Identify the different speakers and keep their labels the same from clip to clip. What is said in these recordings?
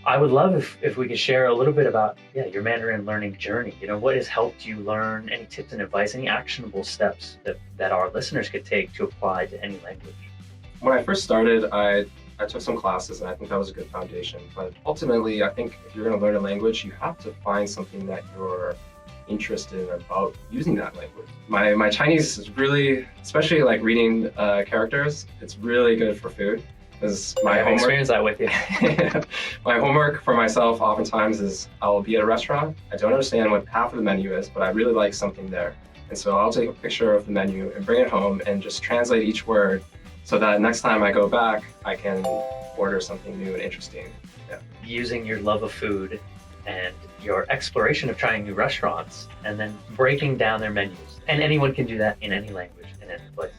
Speaker 1: I would love if we could share a little bit about your Mandarin learning journey. What has helped you learn, any tips and advice, any actionable steps that our listeners could take to apply to any language.
Speaker 2: When I first started, I took some classes and I think that was a good foundation. But ultimately, I think if you're going to learn a language, you have to find something that you're interested about using that language. My Chinese is really, especially like reading characters, it's really good for food. Because my homework,
Speaker 1: experience that with you.
Speaker 2: My homework for myself oftentimes is I'll be at a restaurant. I don't understand what half of the menu is, but I really like something there. And so I'll take a picture of the menu and bring it home and just translate each word so that next time I go back, I can order something new and interesting. Yeah.
Speaker 1: Using your love of food and your exploration of trying new restaurants and then breaking down their menus. And anyone can do that in any language, in any place.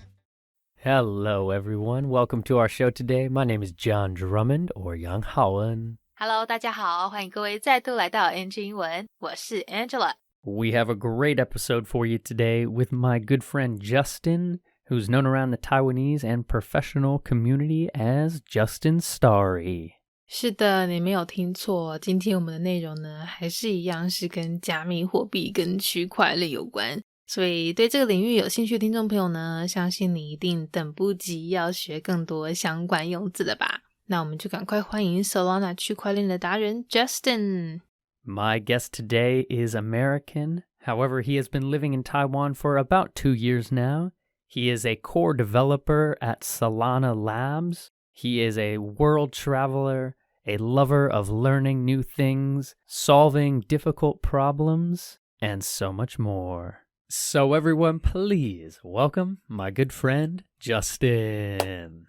Speaker 3: Hello, everyone. Welcome to our show today. My name is John Drummond, or Yang Haoen.
Speaker 4: Hello, 大家好，欢迎各位再度来到 NG 英文，我是 Angela.
Speaker 3: We have a great episode for you today with my good friend Justin, who's known around the Taiwanese and professional community as Justin Starry.
Speaker 4: 是的，你没有听错，今天我们的内容呢，还是一样是跟加密货币跟区块链有关。所以对这个领域有兴趣的听众朋友呢，相信你一定等不及要学更多相关用字了吧？那我们就赶快欢迎 Solana 区块链的达人 Justin。
Speaker 3: My guest today is American. However, he has been living in Taiwan for about 2 years now. He is a core developer at Solana Labs. He is a world traveler, a lover of learning new things, solving difficult problems, and so much more.So everyone, please welcome my good friend, Justin.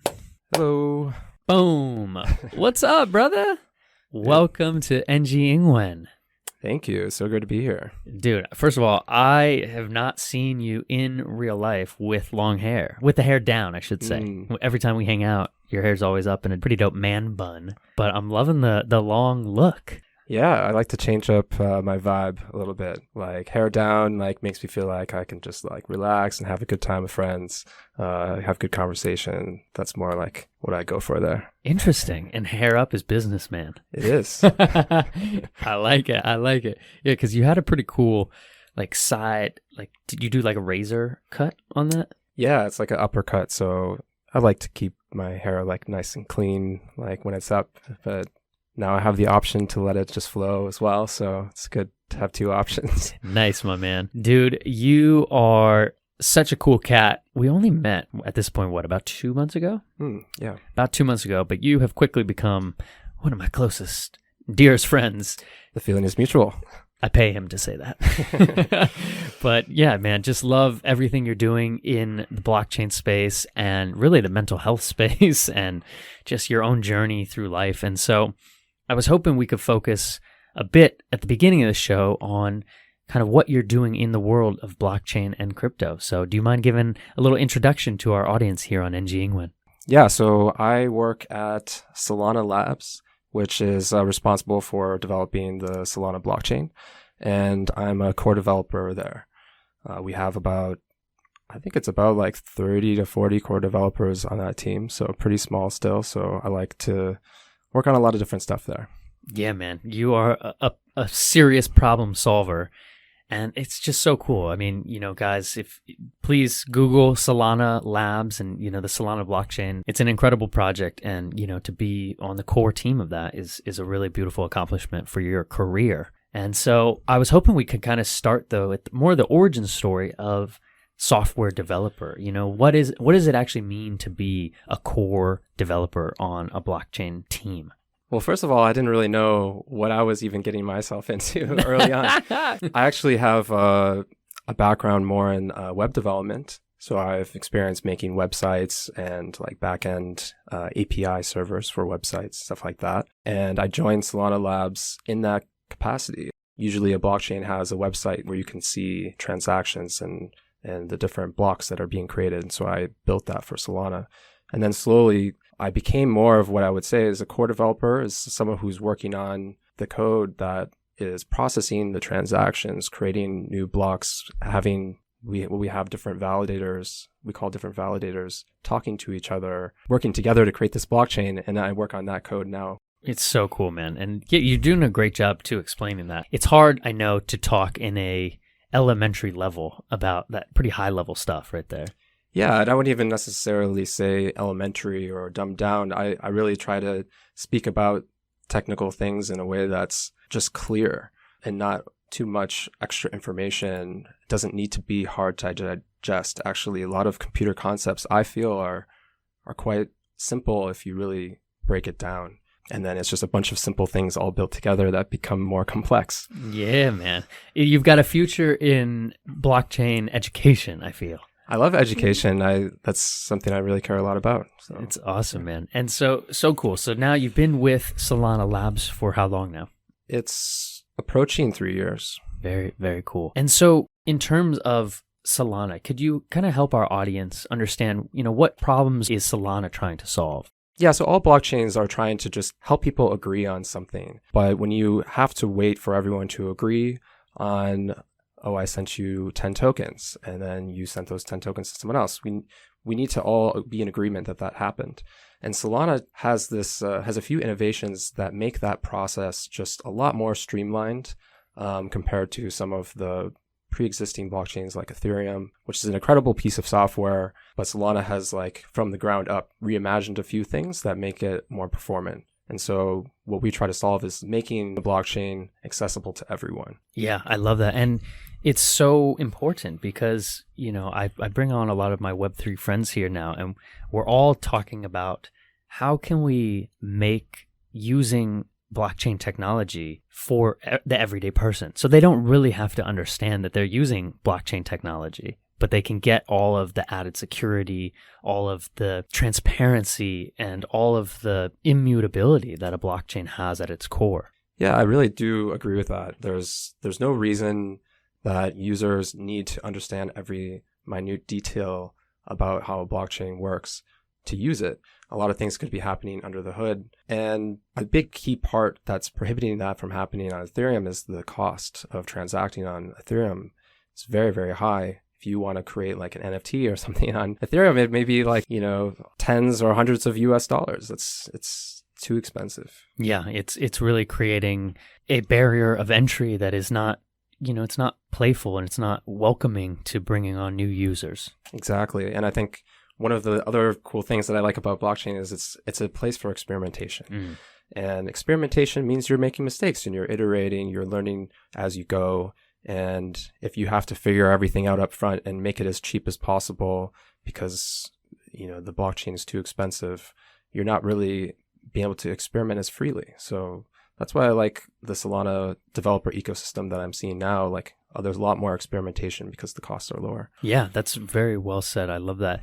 Speaker 5: Hello.
Speaker 3: Boom. What's up, brother? Welcome to NG 英文.
Speaker 5: Thank you. It's so good to be here.
Speaker 3: Dude, first of all, I have not seen you in real life with long hair. With the hair down, I should say. Every time we hang out, your hair's always up in a pretty dope man bun. But I'm loving the long look.Yeah,
Speaker 5: I like to change up my vibe a little bit. Like hair down, like makes me feel like I can just like relax and have a good time with friends, have good conversation. That's more like what I go for there.
Speaker 3: Interesting. And hair up is business, man.
Speaker 5: It is.
Speaker 3: I like it. Yeah, because you had a pretty cool like side, like did you do like a razor cut on that?
Speaker 5: Yeah, it's like an uppercut. So I like to keep my hair like nice and clean, like when it's up, but...Now I have the option to let it just flow as well, so it's good to have two options.
Speaker 3: Nice, my man. Dude, you are such a cool cat. We only met at this point, about 2 months ago?
Speaker 5: Yeah.
Speaker 3: About 2 months ago, but you have quickly become one of my closest, dearest friends.
Speaker 5: The feeling is mutual.
Speaker 3: I pay him to say that. But yeah, man, just love everything you're doing in the blockchain space and really the mental health space and just your own journey through life. And so...I was hoping we could focus a bit at the beginning of the show on kind of what you're doing in the world of blockchain and crypto. So do you mind giving a little introduction to our audience here on NG 英文?
Speaker 5: Yeah, so I work at Solana Labs, which is responsible for developing the Solana blockchain, and I'm a core developer there. We have I think it's about like 30 to 40 core developers on that team, so pretty small still, so I like to work on a lot of different stuff there.
Speaker 3: Yeah, man. You are a serious problem solver, and it's just so cool. I mean, guys, please Google Solana Labs and, the Solana blockchain. It's an incredible project, and, to be on the core team of that is a really beautiful accomplishment for your career. And so I was hoping we could kind of start, though, with more the origin story of software developer. What does it actually mean to be a core developer on a blockchain team?
Speaker 5: Well, first of all, I didn't really know what I was even getting myself into early on. I actually have a background more in web development. So I've experienced making websites and like backend API servers for websites, stuff like that. And I joined Solana Labs in that capacity. Usually a blockchain has a website where you can see transactions and the different blocks that are being created. And so I built that for Solana. And then slowly I became more of what I would say is a core developer, is someone who's working on the code that is processing the transactions, creating new blocks, we have different validators, we call different validators, talking to each other, working together to create this blockchain. And I work on that code now.
Speaker 3: It's so cool, man. And yeah, you're doing a great job too explaining that. It's hard, I know, to talk in a elementary level about that pretty high level stuff right there.
Speaker 5: Yeah, and I wouldn't even necessarily say elementary or dumbed down. I really try to speak about technical things in a way that's just clear and not too much extra information. It doesn't need to be hard to digest. Actually, a lot of computer concepts I feel are quite simple if you really break it down. And then it's just a bunch of simple things all built together that become more complex.
Speaker 3: Yeah, man. You've got a future in blockchain education, I feel.
Speaker 5: I love education. That's something I really care a lot about. So.
Speaker 3: It's awesome, man. And so cool. So now you've been with Solana Labs for how long now?
Speaker 5: It's approaching 3 years.
Speaker 3: Very, very cool. And so in terms of Solana, could you kind of help our audience understand, what problems is Solana trying to solve?
Speaker 5: Yeah, so all blockchains are trying to just help people agree on something. But when you have to wait for everyone to agree on, oh, I sent you 10 tokens, and then you sent those 10 tokens to someone else, we need to all be in agreement that happened. And Solana has has a few innovations that make that process just a lot more streamlined compared to some of the pre-existing blockchains like Ethereum, which is an incredible piece of software, but Solana has from the ground up reimagined a few things that make it more performant. And so what we try to solve is making the blockchain accessible to everyone.
Speaker 3: Yeah, I love that. And it's so important because, I bring on a lot of my Web3 friends here now, and we're all talking about how can we make using blockchain technology for the everyday person. So they don't really have to understand that they're using blockchain technology, but they can get all of the added security, all of the transparency, and all of the immutability that a blockchain has at its core.
Speaker 5: Yeah, I really do agree with that. There's no reason that users need to understand every minute detail about how a blockchain works to use it. A lot of things could be happening under the hood. And a big key part that's prohibiting that from happening on Ethereum is the cost of transacting on Ethereum. It's very, very high. If you want to create an NFT or something on Ethereum, it may be tens or hundreds of US dollars. It's too expensive.
Speaker 3: Yeah, it's really creating a barrier of entry that is not, it's not playful and it's not welcoming to bringing on new users.
Speaker 5: Exactly. And I think one of the other cool things that I like about blockchain is it's a place for experimentation. And experimentation means you're making mistakes and you're iterating, you're learning as you go. And if you have to figure everything out up front and make it as cheap as possible because, the blockchain is too expensive, you're not really being able to experiment as freely. So that's why I like the Solana developer ecosystem that I'm seeing now. There's a lot more experimentation because the costs are lower.
Speaker 3: Yeah, that's very well said. I love that.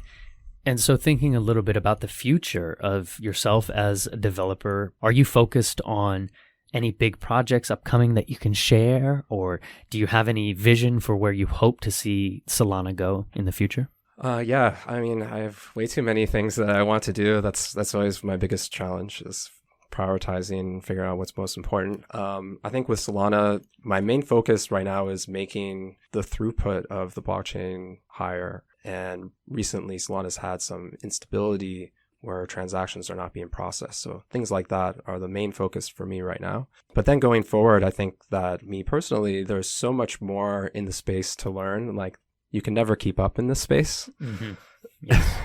Speaker 3: And so thinking a little bit about the future of yourself as a developer, are you focused on any big projects upcoming that you can share? Or do you have any vision for where you hope to see Solana go in the future?
Speaker 5: Yeah, I mean, I have way too many things that I want to do. That's always my biggest challenge is prioritizing, figuring out what's most important. I think with Solana, my main focus right now is making the throughput of the blockchain higher. And recently, Solana's had some instability where transactions are not being processed. So things like that are the main focus for me right now. But then going forward, I think that me personally, there's so much more in the space to learn. You can never keep up in this space.
Speaker 3: Mm-hmm. Yes.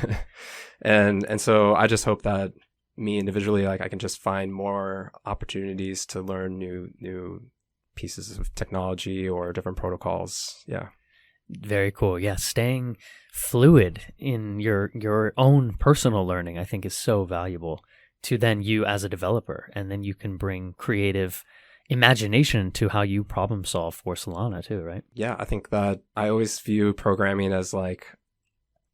Speaker 5: And so I just hope that me individually, I can just find more opportunities to learn new pieces of technology or different protocols. Yeah.
Speaker 3: Very cool. Yeah, staying fluid in your own personal learning, I think, is so valuable to then you as a developer, and then you can bring creative imagination to how you problem solve for Solana too, right?
Speaker 5: Yeah, I think that I always view programming as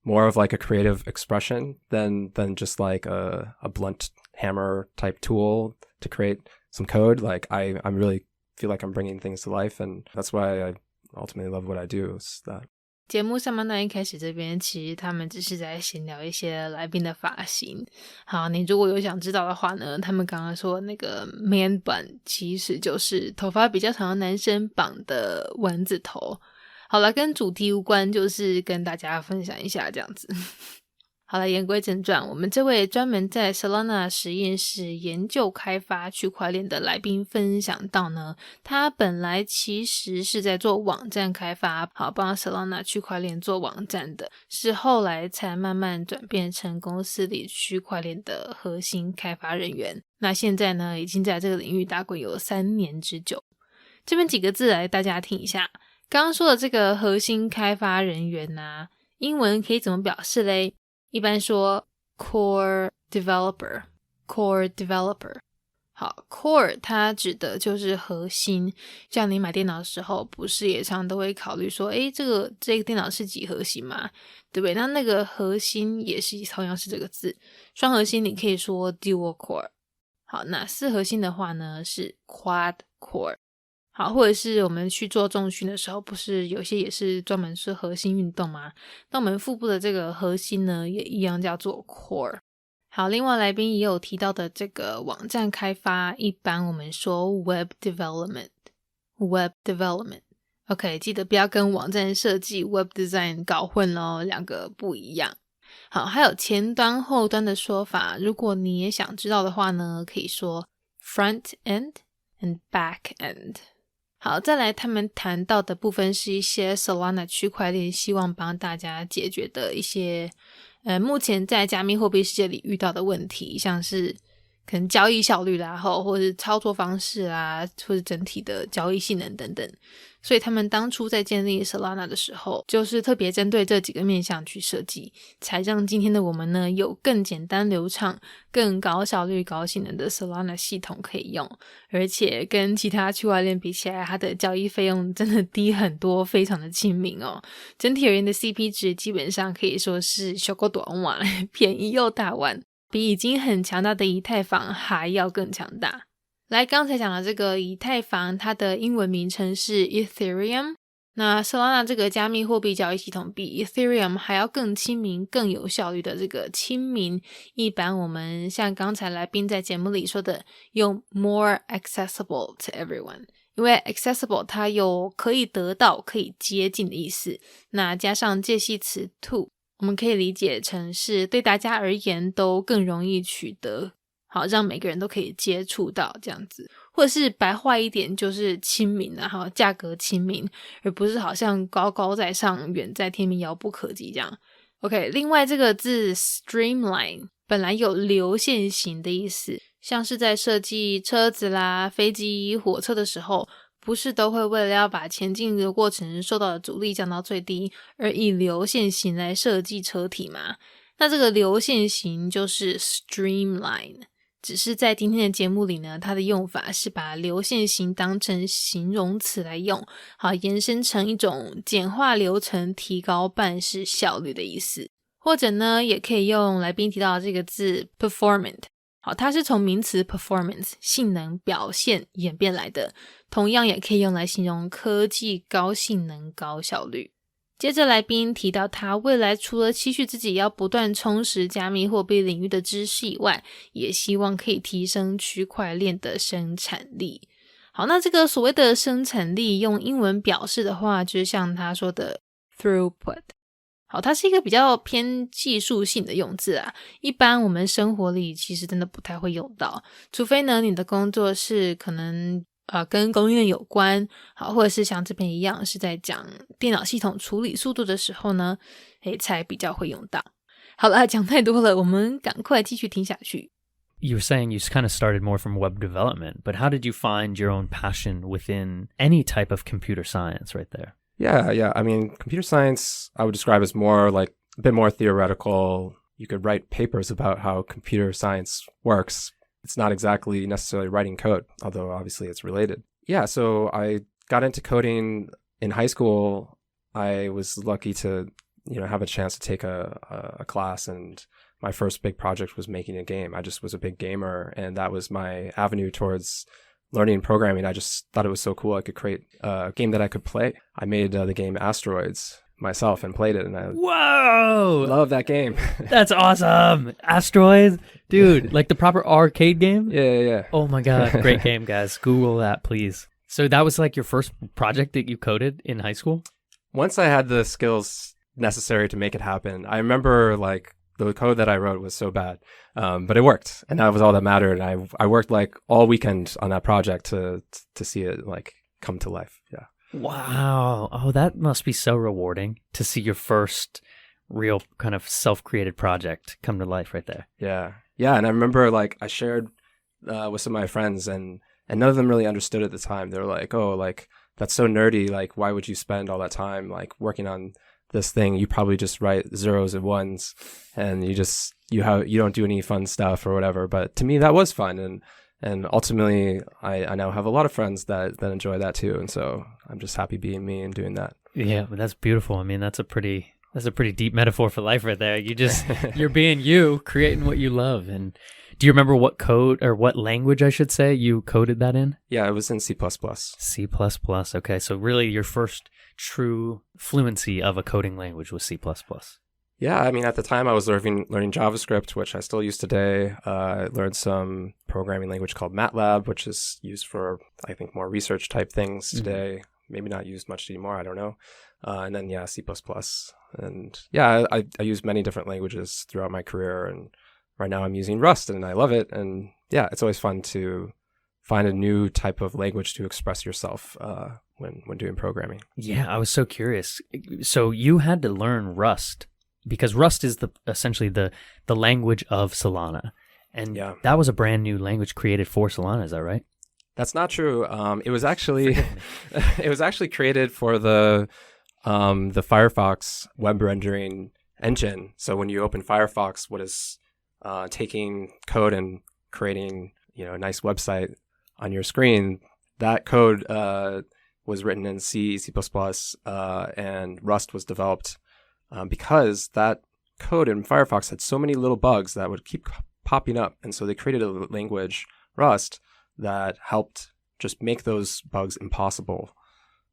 Speaker 5: more of a creative expression than just a blunt hammer type tool to create some code. I really feel like I'm bringing things to life, and that's why I ultimately love what I do. Is that
Speaker 4: 节目上半段一开始这边其实他们只是在闲聊一些来宾的发型。好，你如果有想知道的话呢，他们刚刚说那个 man 版其实就是头发比较长的男生绑的丸子头。好了，跟主题无关，就是跟大家分享一下这样子。好了，言归正传，我们这位专门在 Solana 实验室研究开发区块链的来宾分享到呢，他本来其实是在做网站开发，帮 Solana 区块链做网站的，是后来才慢慢转变成公司里区块链的核心开发人员。那现在呢，已经在这个领域打滚有3年之久。这边几个字来大家听一下，刚刚说的这个核心开发人员啊，英文可以怎么表示嘞？一般说 core developer。 好， core 它指的就是核心，像你买电脑的时候不是也常都会考虑说这个电脑是几核心嘛，对不对？那个核心也是同样是这个字，双核心你可以说 dual core。 好，那4核心的话呢是 quad core。好，或者是我们去做重训的时候，不是有些也是专门是核心运动吗？那我们腹部的这个核心呢，也一样叫做 core。 好，另外来宾也有提到的这个网站开发，一般我们说 web development。 OK， 记得不要跟网站设计 web design 搞混咯，两个不一样。好，还有前端后端的说法，如果你也想知道的话呢，可以说 front end and back end。好，再来他们谈到的部分是一些 Solana 区块链希望帮大家解决的一些目前在加密货币世界里遇到的问题，像是可能交易效率啦，或者是操作方式啦，或者整体的交易性能等等。所以他们当初在建立 Solana 的时候，就是特别针对这几个面向去设计，才让今天的我们呢有更简单流畅、更高效率、高性能的 Solana 系统可以用。而且跟其他区块链比起来，它的交易费用真的低很多，非常的亲民哦。整体而言的 CP 值基本上可以说是小够短碗，便宜又大碗，比已经很强大的以太坊还要更强大。来，刚才讲的这个以太坊，它的英文名称是 Ethereum。 那 Solana 这个加密货币交易系统比 Ethereum 还要更亲民、更有效率的这个亲民，一般我们像刚才来宾在节目里说的，用 more accessible to everyone。 因为 accessible 它有可以得到、可以接近的意思，那加上介系词 to， 我们可以理解成是对大家而言都更容易取得，好，让每个人都可以接触到这样子。或者是白话一点就是亲民啊，价格亲民，而不是好像高高在上、远在天边遥不可及这样。 OK， 另外这个字 streamline 本来有流线型的意思，像是在设计车子啦、飞机、火车的时候，不是都会为了要把前进的过程受到的阻力降到最低，而以流线型来设计车体嘛？那这个流线型就是 streamline。只是在今天的节目里呢，它的用法是把流线型当成形容词来用，好，延伸成一种简化流程、提高办事效率的意思。或者呢，也可以用来宾提到的这个字 performant。 好，它是从名词 performance 性能表现演变来的，同样也可以用来形容科技高性能高效率。接着来宾提到他未来除了期许自己要不断充实加密货币领域的知识以外，也希望可以提升区块链的生产力。好，那这个所谓的生产力用英文表示的话，就是像他说的 throughput。 好，它是一个比较偏技术性的用字啊，一般我们生活里其实真的不太会用到，除非呢你的工作是可能跟供应链有关，好，或者是像这边一样是在讲电脑系统处理速度的时候呢，才比较会用到。好了，讲太多了，我们赶快继续听下去。
Speaker 3: You were saying you kind of started more from web development, but how did you find your own passion within any type of computer science right there?
Speaker 5: Yeah. I mean, computer science, I would describe as more like a bit more theoretical. You could write papers about how computer science works. It's not exactly necessarily writing code, although obviously it's related. Yeah, so I got into coding in high school. I was lucky to, have a chance to take a class, and my first big project was making a game. I just was a big gamer, and that was my avenue towards learning programming. I just thought it was so cool I could create a game that I could play. I made the game Asteroids myself and played it, and I love that game.
Speaker 3: That's awesome. Asteroids, dude, like the proper arcade game?
Speaker 5: Yeah.
Speaker 3: Oh my god, great game, guys. Google that, please. So that was like your first project that you coded in high school?
Speaker 5: Once I had the skills necessary to make it happen, I remember like the code that I wrote was so bad, but it worked, and that was all that mattered. And I worked like all weekend on that project to see it like come to life. Yeah.
Speaker 3: Wow. Oh, that must be so rewarding to see your first real kind of self-created project come to life right there.
Speaker 5: Yeah. Yeah. And I remember like I shared with some of my friends, and none of them really understood at the time. They were like, oh, like that's so nerdy. Like, why would you spend all that time like working on this thing? You probably just write zeros and ones, and you don't do any fun stuff or whatever. But to me, that was fun. And ultimately, I now have a lot of friends that enjoy that too. And so I'm just happy being me and doing that.
Speaker 3: Yeah, but that's beautiful. I mean, that's a pretty deep metaphor for life right there. You're being you, creating what you love. And do you remember what code or what language, I should say, you coded that in?
Speaker 5: Yeah, it was in C++.
Speaker 3: C++. Okay, so really your first true fluency of a coding language was C++.
Speaker 5: Yeah, I mean, at the time I was learning JavaScript, which I still use today. I learned some programming language called MATLAB, which is used for, I think, more research type things today. Maybe not used much anymore, I don't know. And then, yeah, C++. And yeah, I used many different languages throughout my career. And right now I'm using Rust, and I love it. And yeah, it's always fun to find a new type of language to express yourself when doing programming.
Speaker 3: Yeah, I was so curious. So you had to learn Rust, because Rust is essentially the language of Solana. And that was a brand new language created for Solana, is that right?
Speaker 5: That's not true. It was actually created for the Firefox web rendering engine. So when you open Firefox, what is taking code and creating a nice website on your screen, that code was written in C, C++, and Rust was developed because that code in Firefox had so many little bugs that would keep popping up. And so they created a language, Rust, that helped just make those bugs impossible.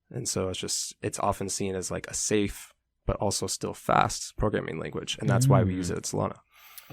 Speaker 5: And so it's often seen as like a safe, but also still fast programming language. And that's why we use it at Solana.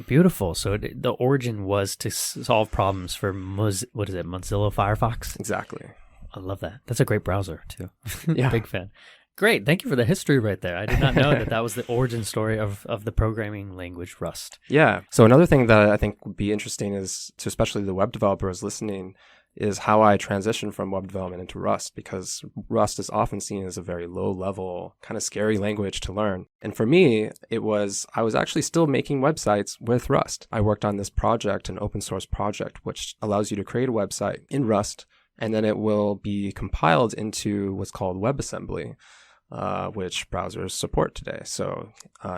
Speaker 3: Beautiful. So the origin was to solve problems for Mozilla Firefox?
Speaker 5: Exactly.
Speaker 3: I love that. That's a great browser too.
Speaker 5: Yeah.
Speaker 3: Big fan. Great. Thank you for the history right there. I did not know that was the origin story of the programming language Rust.
Speaker 5: Yeah. So another thing that I think would be interesting is to especially the web developers listening is how I transitioned from web development into Rust, because Rust is often seen as a very low level, kind of scary language to learn. And for me, I was actually still making websites with Rust. I worked on this project, an open source project, which allows you to create a website in Rust, and then it will be compiled into what's called WebAssembly, which browsers support today. So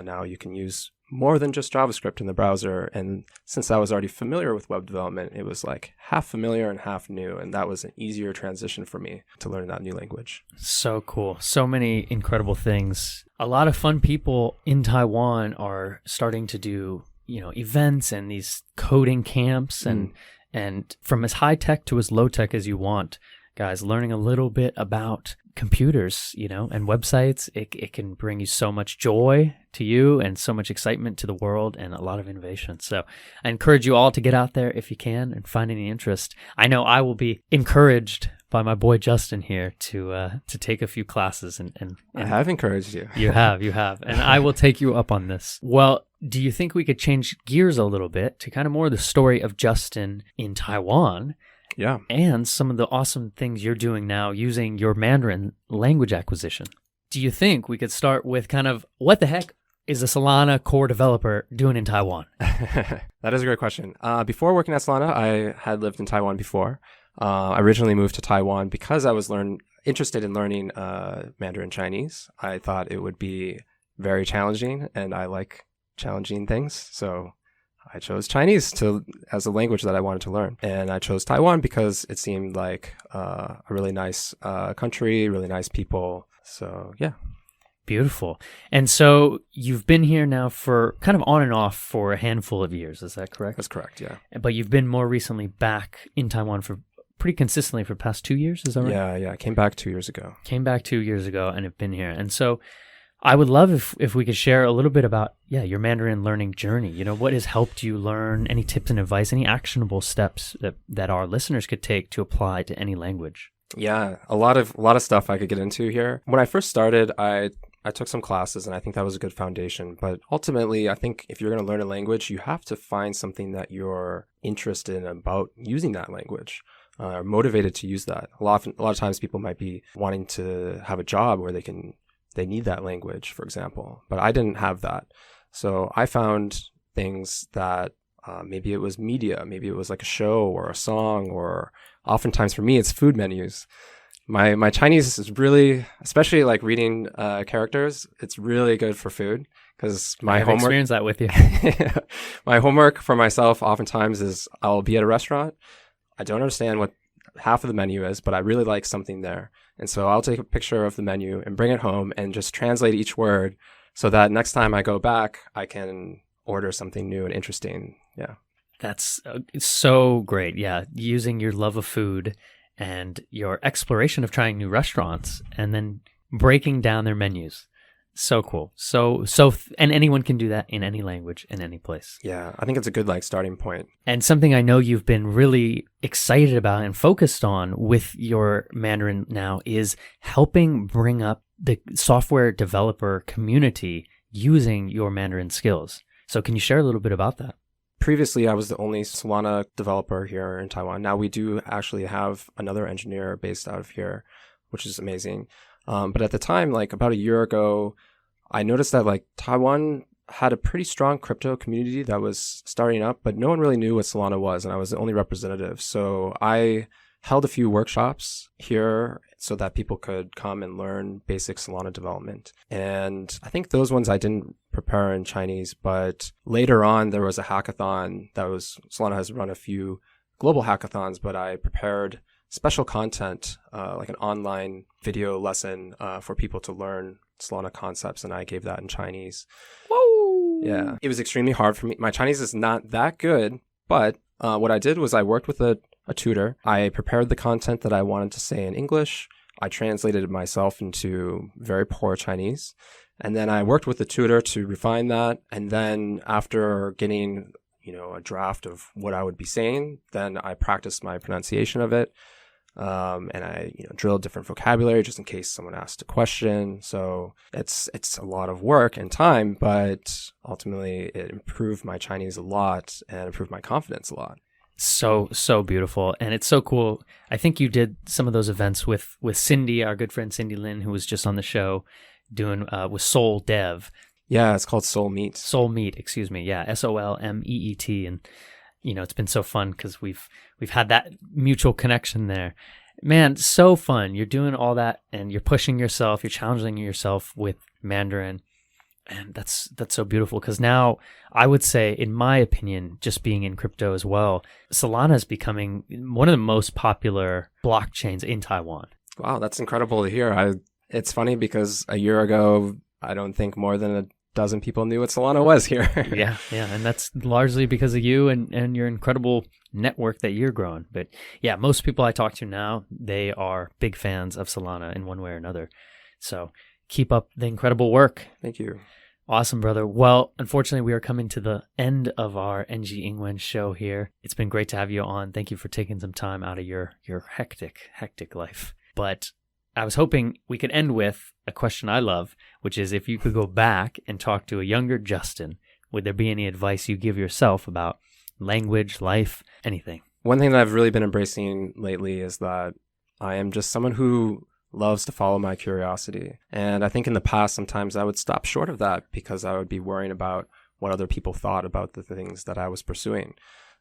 Speaker 5: now you can use more than just JavaScript in the browser. And since I was already familiar with web development, it was like half familiar and half new. And that was an easier transition for me to learn that new language.
Speaker 3: So cool. So many incredible things. A lot of fun people in Taiwan are starting to do, events and these coding camps and from as high tech to as low tech as you want, guys, learning a little bit about computers, and websites, it can bring you so much joy to you and so much excitement to the world and a lot of innovation. So I encourage you all to get out there if you can and find any interest. I know I will be encouraged by my boy Justin here to take a few classes and
Speaker 5: I have encouraged you.
Speaker 3: You have. And I will take you up on this. Well, do you think we could change gears a little bit to kind of more the story of Justin in Taiwan?
Speaker 5: Yeah.
Speaker 3: And some of the awesome things you're doing now using your Mandarin language acquisition. Do you think we could start with kind of what the heck is a Solana core developer doing in Taiwan?
Speaker 5: That is a great question. Before working at Solana, I had lived in Taiwan before. I originally moved to Taiwan because I was interested in learning Mandarin Chinese. I thought it would be very challenging, and I like challenging things. So I chose Chinese as a language that I wanted to learn. And I chose Taiwan because it seemed like a really nice country, really nice people. So, yeah.
Speaker 3: Beautiful. And so you've been here now for kind of on and off for a handful of years. Is that correct?
Speaker 5: That's correct, yeah.
Speaker 3: But you've been more recently back in Taiwan for pretty consistently for the past 2 years. Is that right?
Speaker 5: Yeah. I came back 2 years ago.
Speaker 3: And have been here. And so I would love if we could share a little bit about, your Mandarin learning journey. What has helped you learn, any tips and advice, any actionable steps that our listeners could take to apply to any language?
Speaker 5: Yeah, a lot of stuff I could get into here. When I first started, I I took some classes and I think that was a good foundation. But ultimately, I think if you're going to learn a language, you have to find something that you're interested in about using that language. Are motivated to use that. A lot of times people might be wanting to have a job where they need that language, for example. But I didn't have that. So I found things that maybe it was media, maybe it was like a show or a song, or oftentimes for me, it's food menus. My Chinese is really, especially like reading characters, it's really good for food because my
Speaker 3: I've
Speaker 5: homework.
Speaker 3: experienced that with you.
Speaker 5: My homework for myself oftentimes is I'll be at a restaurant. I don't understand what half of the menu is, but I really like something there. And so I'll take a picture of the menu and bring it home and just translate each word so that next time I go back, I can order something new and interesting. Yeah.
Speaker 3: That's so great. Yeah. Using your love of food and your exploration of trying new restaurants and then breaking down their menus. So cool. And anyone can do that in any language, in any place.
Speaker 5: Yeah, I think it's a good starting point.
Speaker 3: And something I know you've been really excited about and focused on with your Mandarin now is helping bring up the software developer community using your Mandarin skills. So can you share a little bit about that?
Speaker 5: Previously, I was the only Solana developer here in Taiwan. Now we do actually have another engineer based out of here, which is amazing. But at the time, about a year ago, I noticed that Taiwan had a pretty strong crypto community that was starting up, but no one really knew what Solana was, and I was the only representative. So I held a few workshops here so that people could come and learn basic Solana development. And I think those ones I didn't prepare in Chinese, but later on there was a hackathon Solana has run a few global hackathons, but I prepared special content, like an online video lesson for people to learn Solana concepts, and I gave that in Chinese.
Speaker 3: Whoa!
Speaker 5: Yeah, it was extremely hard for me. My Chinese is not that good, but what I did was I worked with a tutor. I prepared the content that I wanted to say in English. I translated it myself into very poor Chinese, and then I worked with the tutor to refine that. And then after getting a draft of what I would be saying, then I practiced my pronunciation of it. And I, drilled different vocabulary just in case someone asked a question. So it's a lot of work and time, but ultimately it improved my Chinese a lot and improved my confidence a lot.
Speaker 3: So beautiful. And it's so cool. I think you did some of those events with Cindy, our good friend Cindy Lin, who was just on the show doing with Soul Dev.
Speaker 5: Yeah, it's called Soul Meet.
Speaker 3: Soul Meet, excuse me. Yeah, SOLMEET. And it's been so fun because we've had that mutual connection there. Man, so fun. You're doing all that and you're pushing yourself, you're challenging yourself with Mandarin. And that's so beautiful because now I would say, in my opinion, just being in crypto as well, Solana is becoming one of the most popular blockchains in Taiwan.
Speaker 5: Wow, that's incredible to hear. It's funny because a year ago, I don't think more than a dozen people knew what Solana was here.
Speaker 3: Yeah. And that's largely because of you and your incredible network that you're growing. But yeah, most people I talk to now, they are big fans of Solana in one way or another. So keep up the incredible work.
Speaker 5: Thank you.
Speaker 3: Awesome, brother. Well, unfortunately, we are coming to the end of our NG Ingwen show here. It's been great to have you on. Thank you for taking some time out of your hectic life. But I was hoping we could end with a question I love, which is if you could go back and talk to a younger Justin, would there be any advice you give yourself about language, life, anything?
Speaker 5: One thing that I've really been embracing lately is that I am just someone who loves to follow my curiosity. And I think in the past, sometimes I would stop short of that because I would be worrying about what other people thought about the things that I was pursuing.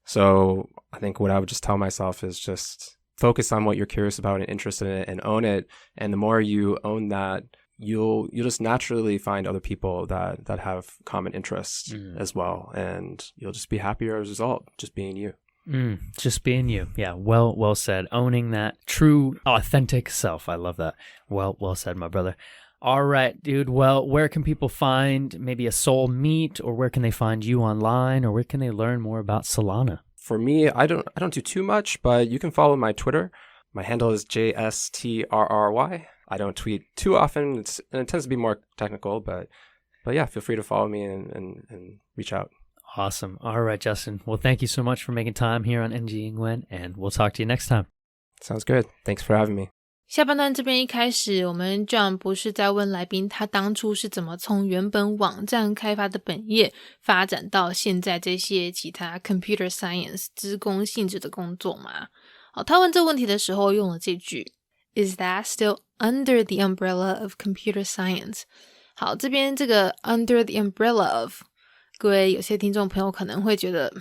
Speaker 5: So I think what I would just tell myself is just focus on what you're curious about and interested in it and own it. And the more you own that, you'll just naturally find other people that have common interests as well. And you'll just be happier as a result, just being you.
Speaker 3: Just being you. Yeah, well said. Owning that true, authentic self. I love that. Well said, my brother. All right, dude. Well, where can people find maybe a soul meet, or where can they find you online, or where can they learn more about Solana?
Speaker 5: For me, I don't do too much, but you can follow my Twitter. My handle is JSTRRY. I don't tweet too often. It tends to be more technical, but yeah, feel free to follow me and reach out.
Speaker 3: Awesome. All right, Justin. Well, thank you so much for making time here on NG Ingwen, and we'll talk to you next time.
Speaker 5: Sounds good. Thanks for having me.
Speaker 4: 下半段这边一开始，我们 John 不是在问来宾他当初是怎么从原本网站开发的本业发展到现在这些其他 computer science 资工性质的工作吗？好，他问这个问题的时候用了这句 Is that still under the umbrella of computer science？ 好，这边这个 under the umbrella of， 各位有些听众朋友可能会觉得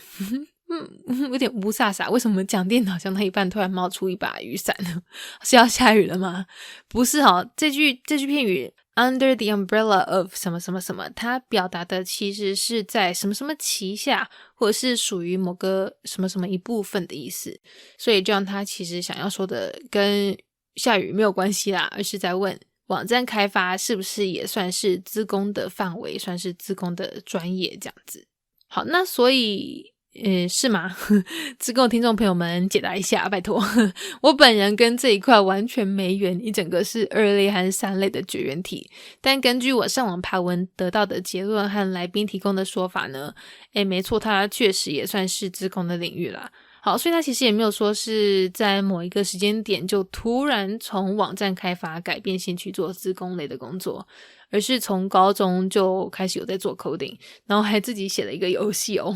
Speaker 4: 有点乌煞煞，为什么讲电脑讲到一半突然冒出一把雨伞呢？是要下雨了吗？不是哦，这句片语 under the umbrella of 什么什么什么，它表达的其实是在什么什么旗下，或者是属于某个什么什么一部分的意思。所以这样他其实想要说的跟下雨没有关系啦，而是在问网站开发是不是也算是资工的范围，算是资工的专业这样子。好，那所以是吗？资工听众朋友们解答一下拜托。我本人跟这一块完全没缘，一整个是2类和3类的绝缘体。但根据我上网爬文得到的结论和来宾提供的说法呢，没错，它确实也算是资工的领域啦。好，所以他其实也没有说是在某一个时间点就突然从网站开发改变兴趣做资工类的工作，而是从高中就开始有在做 coding， 然后还自己写了一个游戏哦，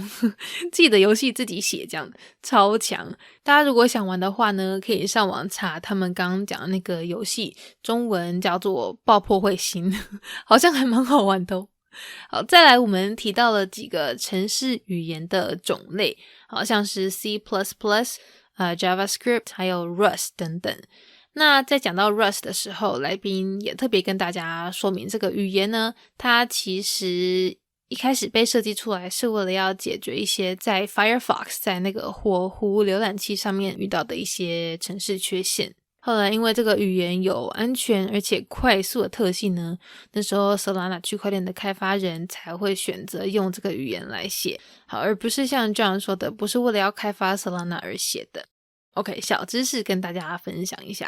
Speaker 4: 自己的游戏自己写，这样超强。大家如果想玩的话呢，可以上网查他们刚刚讲的那个游戏，中文叫做爆破彗星，好像还蛮好玩的哦。好，再来我们提到了几个程式语言的种类，好像是 C++、JavaScript 还有 Rust 等等。那在讲到 Rust 的时候，来宾也特别跟大家说明，这个语言呢，它其实一开始被设计出来是为了要解决一些在 Firefox 在那个火狐浏览器上面遇到的一些程式缺陷。后来因为这个语言有安全而且快速的特性呢，那时候 Solana 区块链的开发人才会选择用这个语言来写，好，而不是像这样说的，不是为了要开发 Solana 而写的。OK， 小知识跟大家分享一下。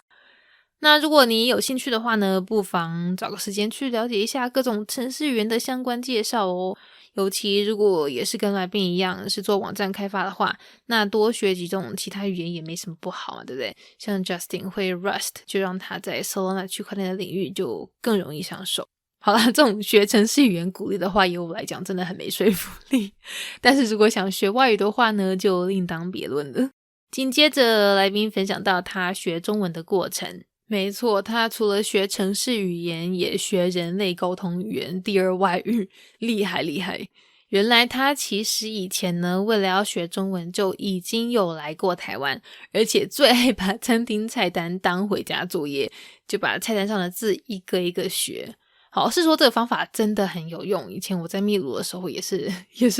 Speaker 4: 那如果你有兴趣的话呢，不妨找个时间去了解一下各种程式语言的相关介绍哦。尤其如果也是跟来宾一样是做网站开发的话，那多学几种其他语言也没什么不好嘛，对不对？像 Justin 会 Rust， 就让他在 Solana 区块链的领域就更容易上手。好啦，这种学程式语言鼓励的话，以我来讲真的很没说服力。但是如果想学外语的话呢，就另当别论了。紧接着来宾分享到他学中文的过程。没错，他除了学程式语言，也学人类沟通语言，第二外语，厉害厉害。原来他其实以前呢，为了要学中文就已经有来过台湾，而且最爱把餐厅菜单当回家作业，就把菜单上的字一个一个学。好，是说这个方法真的很有用，以前我在秘鲁的时候也是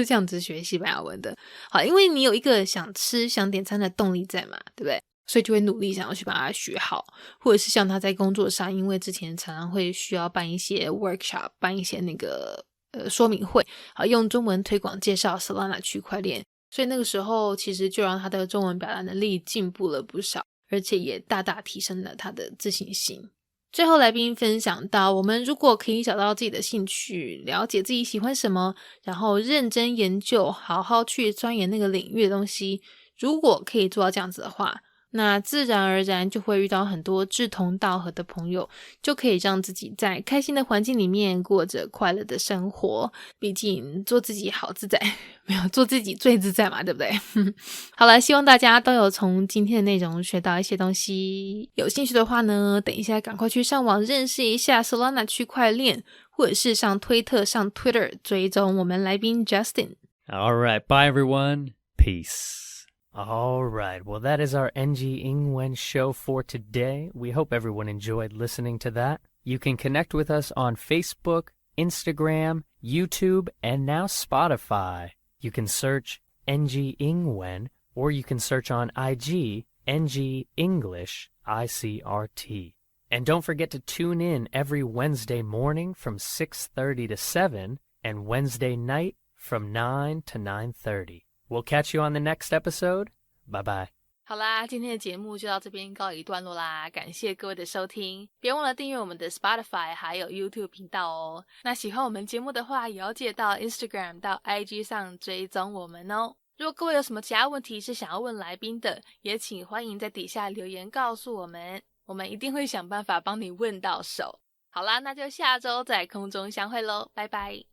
Speaker 4: 这样子学西班牙文的。好，因为你有一个想吃想点餐的动力在嘛，对不对？所以就会努力想要去把它学好，或者是像他在工作上，因为之前常常会需要办一些 workshop， 办一些那个说明会，好，用中文推广介绍 Solana 区块链，所以那个时候其实就让他的中文表达能力进步了不少，而且也大大提升了他的自信心。最后来宾分享到，我们如果可以找到自己的兴趣，了解自己喜欢什么，然后认真研究，好好去钻研那个领域的东西，如果可以做到这样子的话，那自然而然就会遇到很多志同道合的朋友，就可以让自己在开心的环境里面过着快乐的生活。毕竟做自己好自在，没有做自己最自在嘛，对不对？好了，希望大家都有从今天的内容学到一些东西。有兴趣的话呢，等一下赶快去上网认识一下 Solana 区块链，或者是上推特、上 Twitter 追踪我们来宾 Justin。
Speaker 3: All right, bye everyone. Peace.All right, well that is our NG 英文 show for today. We hope everyone enjoyed listening to that. You can connect with us on Facebook, Instagram, YouTube, and now Spotify. You can search NG 英文 or you can search on IG NG English ICRT. And don't forget to tune in every Wednesday morning from 6:30 to 7 and Wednesday night from 9 to 9:30.We'll catch you on the next episode. Bye bye.
Speaker 4: 好啦，今天的节目就到这边告一段落啦，感谢各位的收听，别忘了订阅我们的 Spotify 还有 YouTube 频道哦。那喜欢我们节目的话，也要记得到 Instagram 到 IG 上追踪我们哦。如果各位有什么其他问题是想要问来宾的，也请欢迎在底下留言告诉我们。我们一定会想办法帮你问到手。好啦，那就下周在空中相会咯，拜拜。